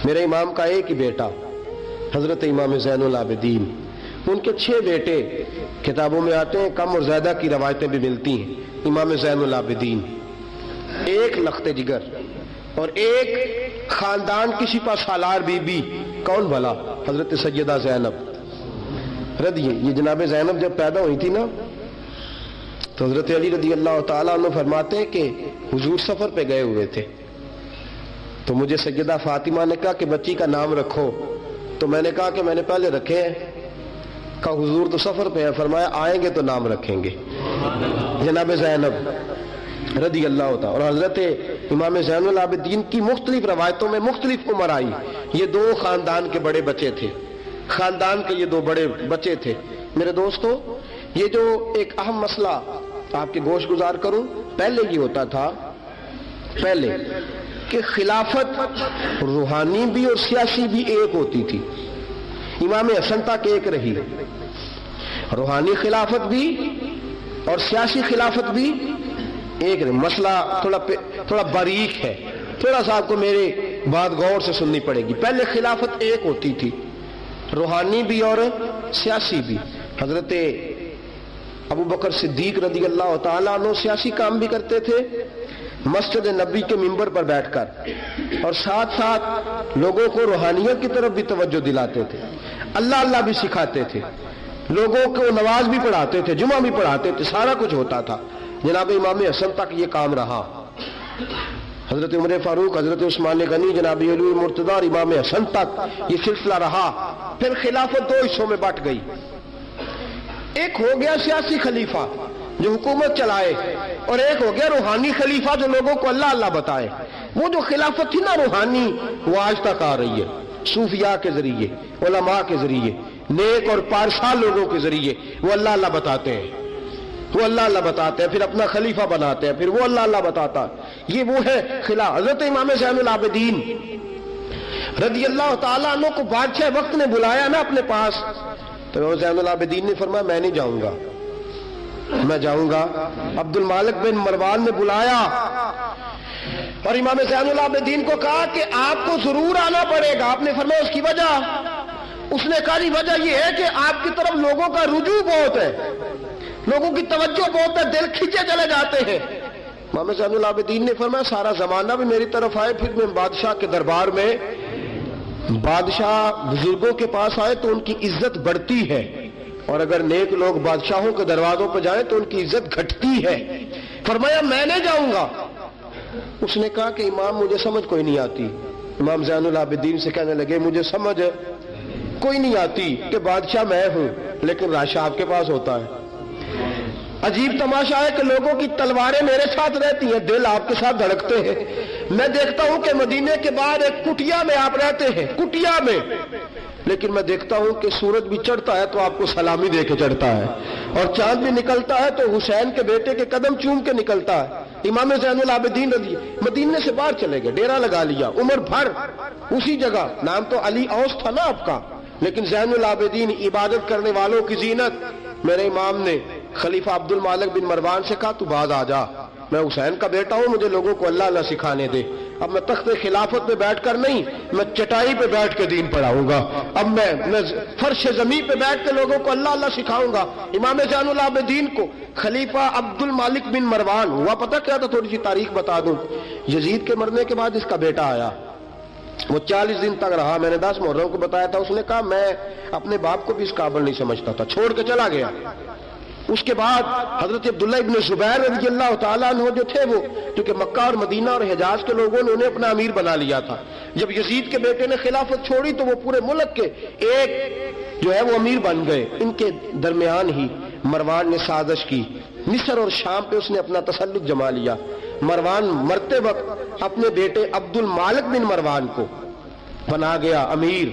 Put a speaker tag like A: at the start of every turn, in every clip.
A: میرے امام کا ایک ہی بیٹا حضرت امام زین العابدین، ان کے 6 بیٹے کتابوں میں آتے ہیں، کم اور زیادہ کی روایتیں بھی ملتی ہیں۔ امام زین العابدین ایک لخت جگر اور ایک خاندان کی سپہ سالار بی بی، کون بھلا؟ حضرت سیدہ زینب یہ جناب زینب جب پیدا ہوئی تھی نا تو حضرت علی رضی اللہ تعالیٰ عنہ فرماتے ہیں کہ حضور سفر پہ گئے ہوئے تھے، تو مجھے سیدہ فاطمہ نے کہا کہ بچی کا نام رکھو، تو میں نے کہا کہ میں نے پہلے رکھے ہیں، کہا حضور تو سفر پہ ہے، فرمایا آئیں گے تو نام رکھیں گے، جناب زینب رضی اللہ تعالیٰ۔ اور حضرت امام زین العابدین کی مختلف روایتوں میں مختلف عمر آئی، یہ 2 خاندان کے بڑے بچے تھے، خاندان کے یہ 2 بڑے بچے تھے۔ میرے دوستو، یہ جو ایک اہم مسئلہ آپ کے گوش گزار کروں، پہلے یہ ہوتا تھا پہلے کہ خلافت روحانی بھی اور سیاسی بھی ایک ہوتی تھی، امام حسن تک ایک رہی، روحانی خلافت بھی اور سیاسی خلافت بھی ایک رہی۔ مسئلہ تھوڑا باریک ہے، تھوڑا سا آپ کو میرے بات غور سے سننی پڑے گی۔ پہلے خلافت ایک ہوتی تھی، روحانی بھی اور سیاسی بھی۔ حضرت ابو بکر صدیق رضی اللہ تعالیٰ عنہ سیاسی کام بھی کرتے تھے مسجد نبی کے منبر پر بیٹھ کر، اور ساتھ ساتھ لوگوں کو روحانیت کی طرف بھی توجہ دلاتے تھے، اللہ اللہ بھی سکھاتے تھے، لوگوں کو نماز بھی پڑھاتے تھے، جمعہ بھی پڑھاتے تھے، سارا کچھ ہوتا تھا۔ جناب امام حسن تک یہ کام رہا، حضرت عمر فاروق، حضرت عثمان غنی، جناب علی مرتضیٰ اور امام حسن تک یہ سلسلہ رہا۔ پھر خلافت 2 حصوں میں بٹ گئی، ایک ہو گیا سیاسی خلیفہ جو حکومت چلائے، اور ایک ہو گیا روحانی خلیفہ جو لوگوں کو اللہ اللہ بتائے۔ وہ جو خلافت تھی نا روحانی، وہ آج تک آ رہی ہے، صوفیاء کے ذریعے، علماء کے ذریعے، نیک اور پارسا لوگوں کے ذریعے وہ اللہ اللہ بتاتے ہیں، وہ اللہ اللہ بتاتے ہیں، پھر اپنا خلیفہ بناتے ہیں، پھر وہ اللہ اللہ بتاتا ہے۔ یہ وہ ہے خلا۔ حضرت امام زین العابدین رضی اللہ تعالیٰ عنہ کو بادشاہ وقت نے بلایا نا اپنے پاس، تو زین العابدین نے فرمایا میں نہیں جاؤں گا، میں جاؤں گا۔ عبد المالک بن مروان نے بلایا اور امام زین العابدین کو کہا کہ آپ کو ضرور آنا پڑے گا۔ آپ نے فرمایا اس کی وجہ؟ اس نے کہا جی وجہ یہ ہے کہ آپ کی طرف لوگوں کا رجوع بہت ہے، لوگوں کی توجہ بہت ہے، دل کھینچے چلے جاتے ہیں۔ امام زین العابدین نے فرمایا سارا زمانہ بھی میری طرف آئے، پھر میں بادشاہ کے دربار میں، بادشاہ بزرگوں کے پاس آئے تو ان کی عزت بڑھتی ہے، اور اگر نیک لوگ بادشاہوں کے دروازوں پہ جائیں تو ان کی عزت گھٹتی ہے۔ فرمایا میں نہیں جاؤں گا۔ اس نے کہا کہ امام مجھے سمجھ کوئی نہیں آتی۔ امام زین العابدین سے کہنے لگے مجھے سمجھ کوئی نہیں آتی کہ بادشاہ میں ہوں لیکن راشا آپ کے پاس ہوتا ہے۔ عجیب تماشا ہے کہ لوگوں کی تلواریں میرے ساتھ رہتی ہیں، دل آپ کے ساتھ دھڑکتے ہیں۔ میں دیکھتا ہوں کہ مدینے کے بعد ایک کٹیا میں آپ رہتے ہیں، کٹیا میں، لیکن میں دیکھتا ہوں کہ سورج بھی چڑھتا ہے تو آپ کو سلامی دے کے چڑھتا ہے، اور چاند بھی نکلتا ہے تو حسین کے بیٹے کے قدم چوم کے نکلتا ہے۔ امام زین العابدین رضی مدینے سے باہر چلے گئے، ڈیرا لگا لیا، عمر بھر اسی جگہ، نام تو علی اوس تھا نا آپ کا، لیکن زین العابدین عبادت کرنے والوں کی زینت۔ میرے امام نے خلیفہ عبد المالک بن مروان سے کہا تو باز آ جا، میں حسین کا بیٹا ہوں، مجھے لوگوں کو اللہ اللہ سکھانے دے۔ اب میں تخت خلافت پہ بیٹھ کر نہیں، میں چٹائی پہ بیٹھ کے دین پڑھاؤں گا، اب میں فرش زمین پہ بیٹھ کے لوگوں کو اللہ اللہ سکھاؤں گا۔ امام زین العابدین کو خلیفہ عبد المالک بن مروان ہوا پتہ کیا تھا؟ تھوڑی سی تاریخ بتا دوں۔ یزید کے مرنے کے بعد اس کا بیٹا آیا، وہ 40 دن تک رہا، میں نے 10 محرم کو بتایا تھا۔ اس نے کہا میں اپنے باپ کو بھی اس قابل نہیں سمجھتا تھا، چھوڑ کے چلا گیا۔ اس کے بعد حضرت عبداللہ ابن زبیر رضی اللہ تعالیٰ عنہ جو تھے، وہ کیونکہ مکہ اور مدینہ اور حجاز کے لوگوں نے انہیں اپنا امیر بنا لیا تھا، جب یزید کے بیٹے نے خلافت چھوڑی تو وہ پورے ملک کے ایک جو ہے وہ امیر بن گئے۔ ان کے درمیان ہی مروان نے سازش کی، مصر اور شام پہ اس نے اپنا تسلط جما لیا۔ مروان مرتے وقت اپنے بیٹے عبد المالک بن مروان کو بنا گیا امیر۔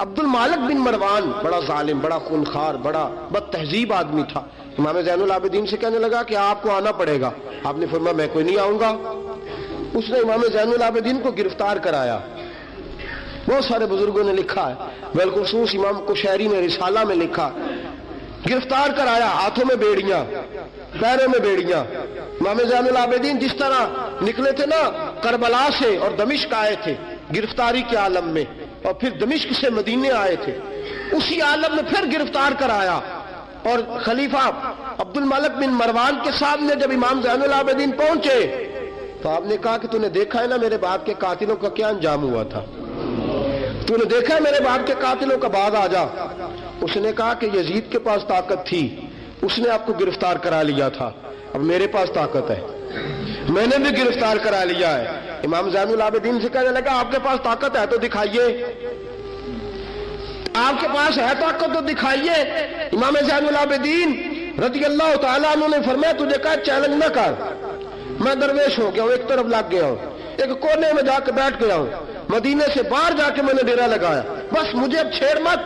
A: عبد المالک بن مروان بڑا ظالم، بڑا خونخوار، بڑا بد تہذیب آدمی تھا۔ امام زین العابدین سے کہنے لگا کہ آپ کو آنا پڑے گا۔ آپ نے فرمایا میں کوئی نہیں آؤں گا۔ اس نے امام زین العابدین کو گرفتار کرایا۔ بہت سارے بزرگوں نے لکھا ہے، بالخصوص امام کشیری نے رسالہ میں لکھا، گرفتار کرایا، ہاتھوں میں بیڑیاں، پیروں میں بیڑیاں۔ امام زین العابدین جس طرح نکلے تھے نا کربلا سے اور دمشق آئے تھے، گرفتاری کے عالم میں، اور پھر دمشق سے مدینے آئے تھے، اسی عالم میں پھر گرفتار کرایا، اور خلیفہ عبد الملک بن مروان کے سامنے جب امام زین العابدین پہنچے تو آپ نے کہا کہ تو نے دیکھا ہے نا میرے باپ کے قاتلوں کا کیا انجام ہوا تھا، تو نے دیکھا ہے میرے باپ کے قاتلوں کا، بعد آ جا۔ اس نے کہا کہ یزید کے پاس طاقت تھی، اس نے آپ کو گرفتار کرا لیا تھا، اب میرے پاس طاقت ہے، میں نے بھی گرفتار کرا لیا ہے۔ امام زین العابدین سے کہنے لگا آپ کے پاس طاقت ہے تو دکھائیے، آپ کے پاس ہے طاقت تو دکھائیے۔ امام زین العابدین رضی اللہ تعالیٰ عنہ نے فرمایا تجھے کہا چیلنج نہ کر، میں درویش ہو گیا ہوں، ایک طرف لگ گیا ہوں، ایک کونے میں جا کے بیٹھ گیا ہوں، مدینے سے باہر جا کے میں نے ڈیرا لگایا، بس مجھے اب چھیڑ مت،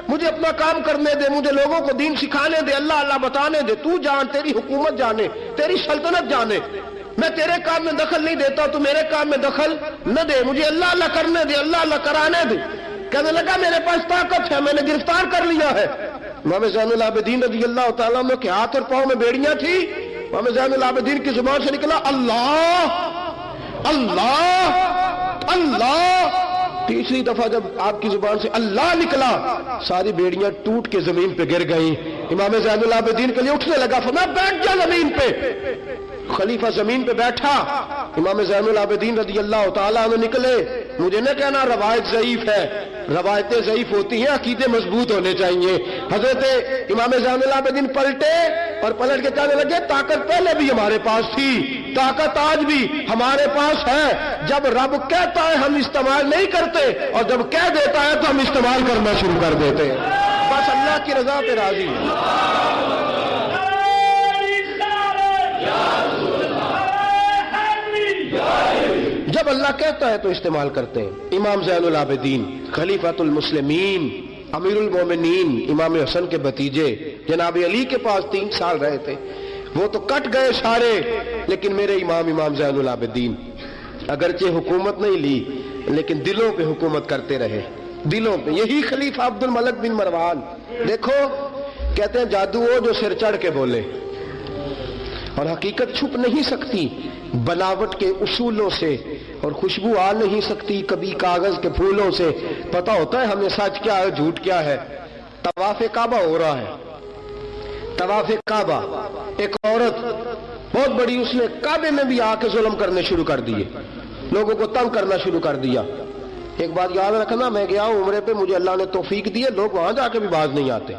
A: مجھے اپنا کام کرنے دے، مجھے لوگوں کو دین سکھانے دے، اللہ اللہ بتانے دے، تو جان، تیری حکومت جانے، تیری سلطنت جانے، میں تیرے کام میں دخل نہیں دیتا، تو میرے کام میں دخل نہ دے، مجھے اللہ اللہ کرنے دے، اللہ اللہ کرانے دے۔ کہنے لگا میرے پاس طاقت ہے، میں نے گرفتار کر لیا ہے۔ امام زین العابدین رضی اللہ تعالیٰ عنہ کے ہاتھ اور پاؤں میں بیڑیاں تھی، امام زین العابدین کی زبان سے نکلا اللہ اللہ اللہ۔ تیسری دفعہ جب آپ کی زبان سے اللہ نکلا ساری بیڑیاں ٹوٹ کے زمین پہ گر گئیں۔ امام زین العابدین کے لیے اٹھنے لگا، فرمایا بیٹھ جا زمین پہ۔ خلیفہ زمین پہ بیٹھا، امام زین العابدین رضی اللہ تعالیٰ عنہ نکلے۔ مجھے نہ کہنا روایت ضعیف ہے، روایتیں ضعیف ہوتی ہیں، عقیدے مضبوط ہونے چاہیے۔ حضرت امام زین العابدین پلٹے اور پلٹ کے کہنے لگے طاقت پہلے بھی ہمارے پاس تھی، طاقت آج بھی ہمارے پاس ہے، جب رب کہتا ہے ہم استعمال نہیں کرتے، اور جب کہہ دیتا ہے تو ہم استعمال کرنا شروع کر دیتے ہیں، بس اللہ کی رضا پہ راضی ہے۔ جب اللہ کہتا ہے تو استعمال کرتے ہیں۔ امام زین العابدین خلیفۃ المسلمین امیر المومنین امام حسن کے بھتیجے جناب علی کے پاس 3 سال رہے تھے، وہ تو کٹ گئے سارے، لیکن میرے امام زین العابدین اگرچہ حکومت نہیں لی لیکن دلوں پہ حکومت کرتے رہے، دلوں پہ۔ یہی خلیفہ عبد الملک بن مروان، دیکھو کہتے ہیں جادو وہ جو سر چڑھ کے بولے، اور حقیقت چھپ نہیں سکتی بناوٹ کے اصولوں سے، اور خوشبو آ نہیں سکتی کبھی کاغذ کے پھولوں سے۔ پتہ ہوتا ہے ہمیں سچ کیا ہے جھوٹ کیا ہے۔ طواف کعبہ ہو رہا ہے، طواف کعبہ، ایک عورت بہت بڑی، اس نے کعبے میں بھی آ کے ظلم کرنے شروع کر دیے، لوگوں کو تنگ کرنا شروع کر دیا۔ ایک بات یاد رکھنا، میں گیا ہوں عمرے پہ، مجھے اللہ نے توفیق دی ہے، لوگ وہاں جا کے بھی باز نہیں آتے،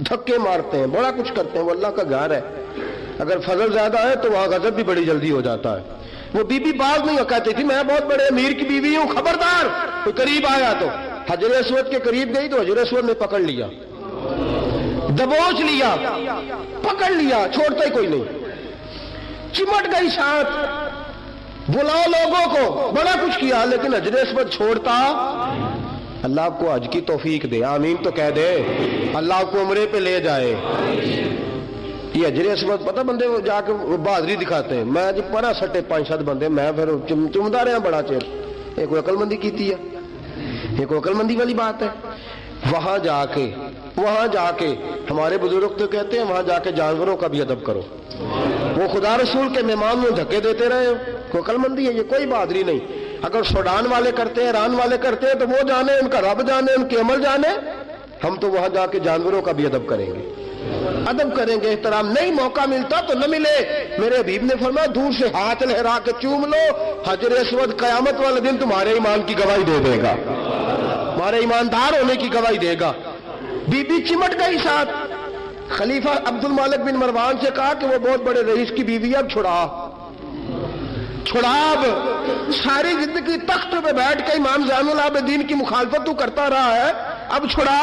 A: دھکے مارتے ہیں، بڑا کچھ کرتے ہیں، وہ اللہ کا گھر ہے، اگر فضل زیادہ ہے تو وہاں غضب بھی بڑی جلدی ہو جاتا ہے۔ وہ بی بی باز نہیں کہتی تھی میں بہت بڑے امیر کی بیوی ہوں، خبردار کوئی قریب آیا تو حجر اسود کے قریب گئی تو حجر اسود نے پکڑ لیا، دبوچ لیا، پکڑ لیا، چھوڑتا ہی کوئی نہیں، چمٹ گئی ساتھ، بلاؤ لوگوں کو، بڑا کچھ کیا، لیکن حجر اسود چھوڑتا۔ اللہ آپ کو حج کی توفیق دے، آمین تو کہہ دے، اللہ آپ کو عمرے پہ لے جائے۔ یہ حجر اسود پتہ بندے جا کے بہادری دکھاتے ہیں، میں جب پڑا سٹے 5-7 بندے، میں پھر چمدا رہا بڑا چیر، ایک کوئی عقل مندی کیتی ہے، یہ کوئی عقل مندی والی بات ہے۔ وہاں جا کے ہمارے بزرگ تو کہتے ہیں وہاں جا کے جانوروں کا بھی ادب کرو، وہ خدا رسول کے مہمان میں دھکے دیتے رہے، کوئی عقل مندی ہے، یہ کوئی بہادری نہیں۔ اگر سوڈان والے کرتے ہیں، ایران والے کرتے ہیں تو وہ جانے، ان کا رب جانے، ان کے عمل جانے، ہم تو وہاں جا کے جانوروں کا بھی ادب کریں گے، ادب کریں گے، احترام۔ نہیں موقع ملتا تو نہ ملے، میرے حبیب نے فرمایا دور سے ہاتھ لہرا کے چوم لو، حجر اسود قیامت والے دن تمہارے ایمان کی گواہی دے دے گا، تمہارے ایماندار ہونے کی گواہی دے گا۔ بی بی چمٹ گئی ساتھ، خلیفہ عبد الملک بن مروان سے کہا کہ وہ بہت بڑے رئیس کی بیوی، اب چھڑا، اب ساری زندگی تخت پہ بیٹھ کے امام زین العابدین کی مخالفت تو کرتا رہا ہے، اب چھڑا۔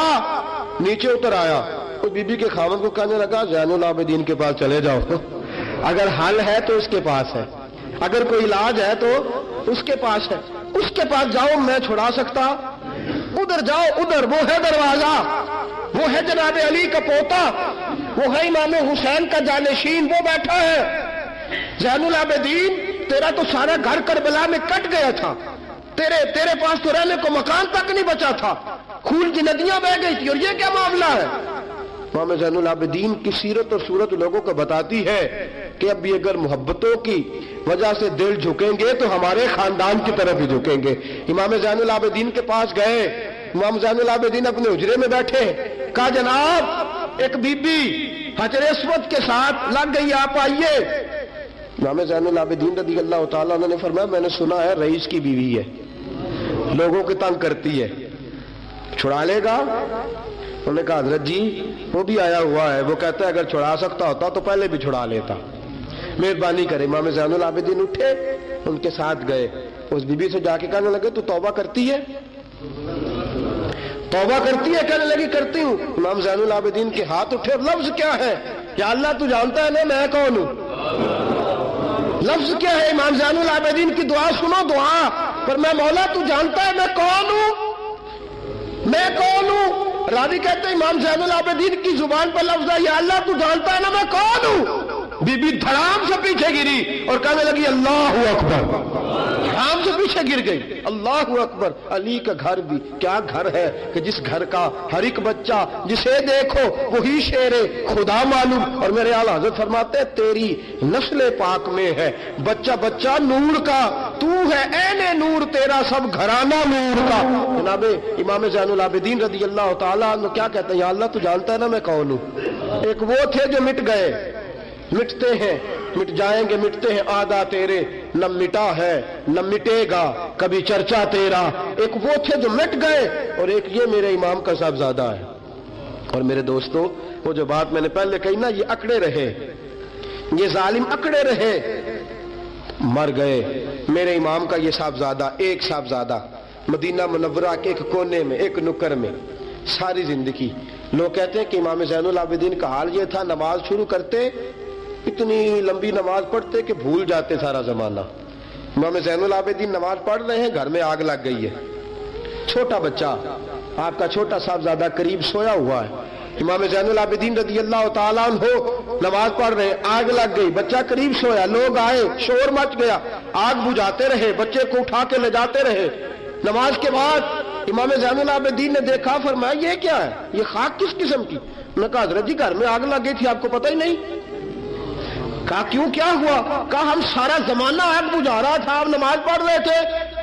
A: نیچے اتر آیا، اس بی بی کے خاوند کو کہنے لگا زین العابدین کے پاس چلے جاؤ، اگر حل ہے تو اس کے پاس ہے، اگر کوئی علاج ہے تو اس کے پاس ہے، اس کے پاس جاؤ، میں چھڑا سکتا، ادھر جاؤ، ادھر وہ ہے دروازہ، وہ ہے جناب علی کا پوتا، وہ ہے امام حسین کا جانشین، وہ بیٹھا ہے۔ زین العابدین تیرا تو سارا گھر کربلا میں کٹ گیا تھا، تیرے پاس تو رہنے کو مکان تک نہیں بچا تھا، خون کی ندیاں بہ گئی تھی، اور یہ کیا معاملہ ہے؟ امام زین العابدین کی سیرت اور صورت لوگوں کو بتاتی ہے کہ اب بھی اگر محبتوں کی وجہ سے دل جھکیں گے تو ہمارے خاندان کی طرف ہی جھکیں گے۔ امام زین العابدین کے پاس گئے، امام زین العابدین اپنے حجرے میں بیٹھے، کہا جناب ایک بی بی حجر اسود کے ساتھ لگ گئی، آپ آئیے۔ امام زین العابدین رضی اللہ تعالیٰ عنہ نے فرمایا میں نے سنا ہے رئیس کی بیوی ہے، لوگوں کی تنگ کرتی ہے، چھڑا لے گا؟ انہوں نے کہا حضرت جی وہ بھی آیا ہوا ہے، وہ کہتا ہے اگر چھڑا سکتا ہوتا تو پہلے بھی چھڑا لیتا، مہربانی کرے۔ امام زین العابدین اٹھے، ان کے ساتھ گئے، اس بی بی سے جا کے کہنے لگے تو توبہ کرتی ہے؟ توبہ کرتی ہے؟ کہنے لگی کرتی ہوں۔ امام زین العابدین کے ہاتھ اٹھے، لفظ کیا ہے؟ یا اللہ تو جانتا ہے نا میں کون ہوں؟ لفظ کیا ہے؟ امام زین العابدین کی دعا سنو، دعا پر میں مولا تو جانتا ہے میں کون ہوں، میں کون ہوں؟ راوی کہتے ہیں امام زین العابدین کی زبان پر لفظ ہے یا اللہ تو جانتا ہے نا میں کون ہوں۔ بی بی دھڑام سے پیچھے گری اور کہنے لگی اللہ اکبر، دھڑام سے پیچھے گر گئی۔ اللہ اکبر، علی کا گھر بھی کیا گھر ہے کہ جس گھر کا ہر ایک بچہ جسے دیکھو وہی شیر خدا معلوم۔ اور میرے اعلیٰ حضرت فرماتے ہیں تیری نسل پاک میں ہے بچہ بچہ نور کا، تو ہے عین نور، تیرا سب گھرانہ نور کا۔ جناب امام زین العابدین رضی اللہ تعالیٰ عنہ کیا کہتے ہیں؟ یا اللہ تو جانتا ہے نا میں کون ہوں۔ ایک وہ تھے جو مٹ گئے، مٹتے ہیں، مٹ جائیں گے، مٹتے ہیں، آدھا تیرے نہ مٹا ہے نہ مٹے گا کبھی چرچا تیرا۔ ایک وہ تھے جو مٹ گئے اور ایک یہ میرے امام کا صاحبزادہ ہے۔ اور میرے دوستو وہ جو بات میں نے پہلے کہی نا، یہ اکڑے رہے، یہ ظالم اکڑے رہے، مر گئے۔ میرے امام کا یہ صاحبزادہ، ایک صاحبزادہ مدینہ منورہ کے ایک کونے میں، ایک نکر میں ساری زندگی۔ لوگ کہتے ہیں کہ امام زین العابدین کا حال یہ تھا نماز شروع کرتے اتنی لمبی نماز پڑھتے کہ بھول جاتے سارا زمانہ۔ امام زین العابدین نماز پڑھ رہے ہیں، گھر میں آگ لگ گئی ہے، چھوٹا بچہ آپ کا چھوٹا صاحبزادہ قریب سویا ہوا ہے۔ امام زین العابدین رضی اللہ تعالیٰ عنہ نماز پڑھ رہے ہیں، آگ لگ گئی، بچہ قریب سویا، لوگ آئے، شور مچ گیا، آگ بجھاتے رہے، بچے کو اٹھا کے لے جاتے رہے۔ نماز کے بعد امام زین العابدین نے دیکھا، فرمایا یہ کیا ہے، یہ خاک کس قسم کی؟ انہوں نے کہا حضرت جی گھر میں آگ لگ گئی تھی، آپ کو پتہ ہی نہیں؟ کہا کیوں، کیا ہوا؟ کہا ہم سارا زمانہ آگ بجھا رہا تھا، آپ نماز پڑھ رہے تھے۔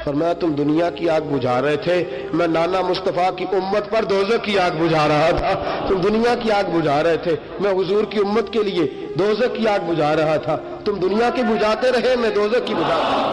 A: فرمایا تم دنیا کی آگ بجھا رہے تھے، میں نانا مصطفیٰ کی امت پر دوزخ کی آگ بجھا رہا تھا۔ تم دنیا کی آگ بجھا رہے تھے، میں حضور کی امت کے لیے دوزخ کی آگ بجھا رہا تھا۔ تم دنیا کی بجھاتے رہے، میں دوزخ کی بجھا